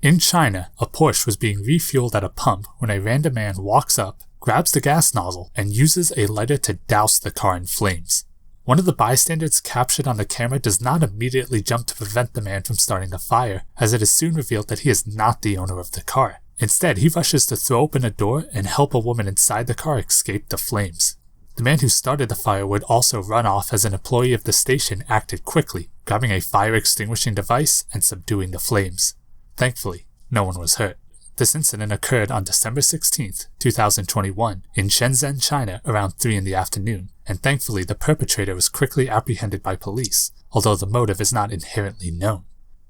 In China, a Porsche was being refueled at a pump when a random man walks up, grabs the gas nozzle, and uses a lighter to douse the car in flames. One of the bystanders captured on the camera does not immediately jump to prevent the man from starting the fire, as it is soon revealed that he is not the owner of the car. Instead, he rushes to throw open a door and help a woman inside the car escape the flames. The man who started the fire would also run off as an employee of the station acted quickly, grabbing a fire extinguishing device and subduing the flames. Thankfully, no one was hurt. This incident occurred on December 16, 2021, in Shenzhen, China around 3 in the afternoon, and thankfully the perpetrator was quickly apprehended by police, although the motive is not inherently known.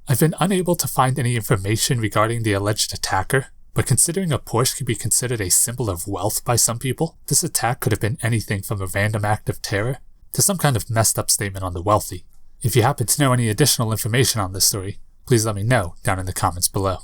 I've been unable to find any information regarding the alleged attacker, but considering a Porsche could be considered a symbol of wealth by some people, this attack could have been anything from a random act of terror to some kind of messed up statement on the wealthy. If you happen to know any additional information on this story, please let me know down in the comments below.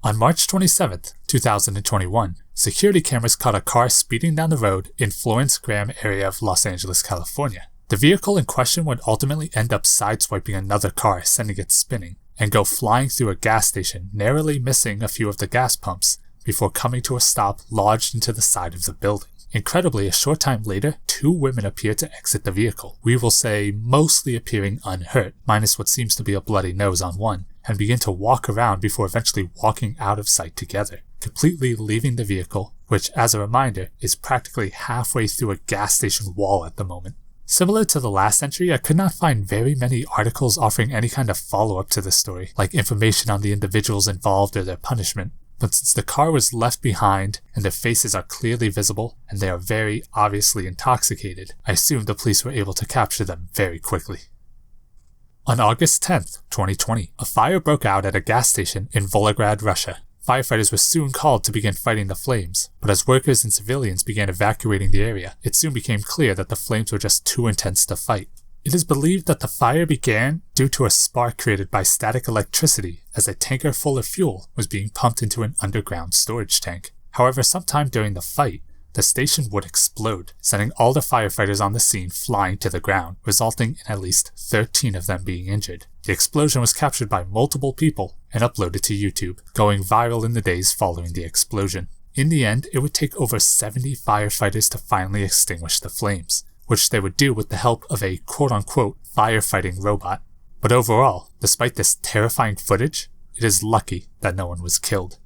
On March 27, 2021, security cameras caught a car speeding down the road in Florence Graham area of Los Angeles, California. The vehicle in question would ultimately end up sideswiping another car, sending it spinning, and go flying through a gas station, narrowly missing a few of the gas pumps, before coming to a stop lodged into the side of the building. Incredibly, a short time later, 2 women appear to exit the vehicle. We will say mostly appearing unhurt, minus what seems to be a bloody nose on one, and begin to walk around before eventually walking out of sight together, completely leaving the vehicle, which, as a reminder, is practically halfway through a gas station wall at the moment. Similar to the last entry, I could not find very many articles offering any kind of follow-up to this story, like information on the individuals involved or their punishment. But since the car was left behind and their faces are clearly visible and they are very obviously intoxicated, I assume the police were able to capture them very quickly. On August 10th, 2020, a fire broke out at a gas station in Volgograd, Russia. Firefighters were soon called to begin fighting the flames, but as workers and civilians began evacuating the area, it soon became clear that the flames were just too intense to fight. It is believed that the fire began due to a spark created by static electricity as a tanker full of fuel was being pumped into an underground storage tank. However, sometime during the fight, the station would explode, sending all the firefighters on the scene flying to the ground, resulting in at least 13 of them being injured. The explosion was captured by multiple people and uploaded to YouTube, going viral in the days following the explosion. In the end, it would take over 70 firefighters to finally extinguish the flames, which they would do with the help of a quote-unquote firefighting robot. But overall, despite this terrifying footage, it is lucky that no one was killed.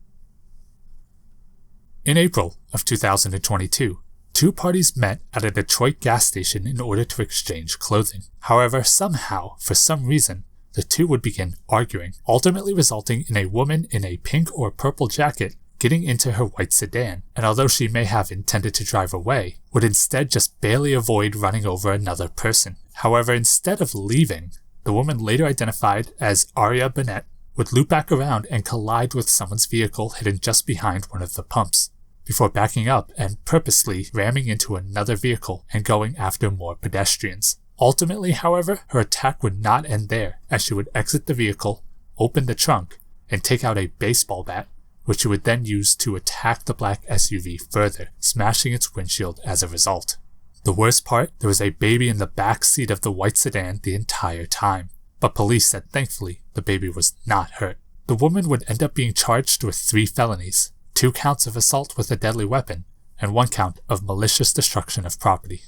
In April of 2022, 2 parties met at a Detroit gas station in order to exchange clothing. However, somehow, for some reason, the 2 would begin arguing, ultimately resulting in a woman in a pink or purple jacket getting into her white sedan, and although she may have intended to drive away, would instead just barely avoid running over another person. However, instead of leaving, the woman later identified as Aria Bennett would loop back around and collide with someone's vehicle hidden just behind one of the pumps, before backing up and purposely ramming into another vehicle and going after more pedestrians. Ultimately, however, her attack would not end there, as she would exit the vehicle, open the trunk, and take out a baseball bat, which she would then use to attack the black SUV further, smashing its windshield as a result. The worst part, there was a baby in the back seat of the white sedan the entire time, but police said thankfully the baby was not hurt. The woman would end up being charged with 3 felonies, 2 counts of assault with a deadly weapon, and 1 count of malicious destruction of property.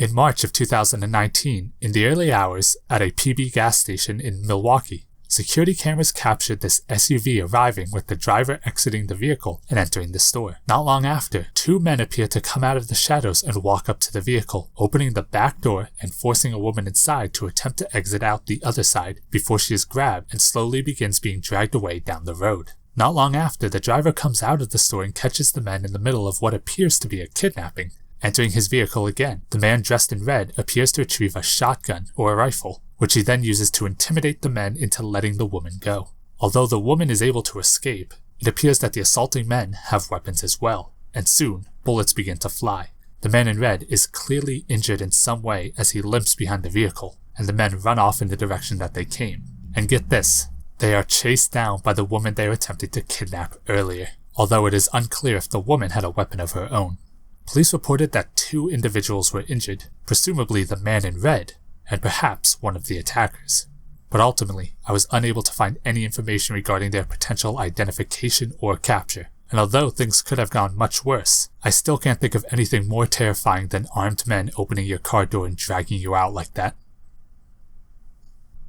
In March of 2019, in the early hours, at a PB gas station in Milwaukee, security cameras captured this SUV arriving with the driver exiting the vehicle and entering the store. Not long after, 2 men appear to come out of the shadows and walk up to the vehicle, opening the back door and forcing a woman inside to attempt to exit out the other side before she is grabbed and slowly begins being dragged away down the road. Not long after, the driver comes out of the store and catches the men in the middle of what appears to be a kidnapping. Entering his vehicle again, the man dressed in red appears to retrieve a shotgun or a rifle, which he then uses to intimidate the men into letting the woman go. Although the woman is able to escape, it appears that the assaulting men have weapons as well, and soon, bullets begin to fly. The man in red is clearly injured in some way as he limps behind the vehicle, and the men run off in the direction that they came. And get this, they are chased down by the woman they were attempting to kidnap earlier, although it is unclear if the woman had a weapon of her own. Police reported that 2 individuals were injured, presumably the man in red, and perhaps one of the attackers. but ultimately I was unable to find any information regarding their potential identification or capture. And although things could have gone much worse, I still can't think of anything more terrifying than armed men opening your car door and dragging you out like that.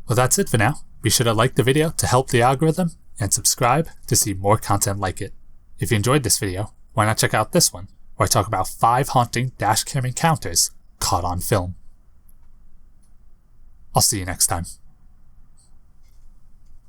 Well, that's it for now. Be sure to like the video to help the algorithm, and subscribe to see more content like it. If you enjoyed this video, why not check out this one, where I talk about 5 haunting dashcam encounters caught on film. I'll see you next time.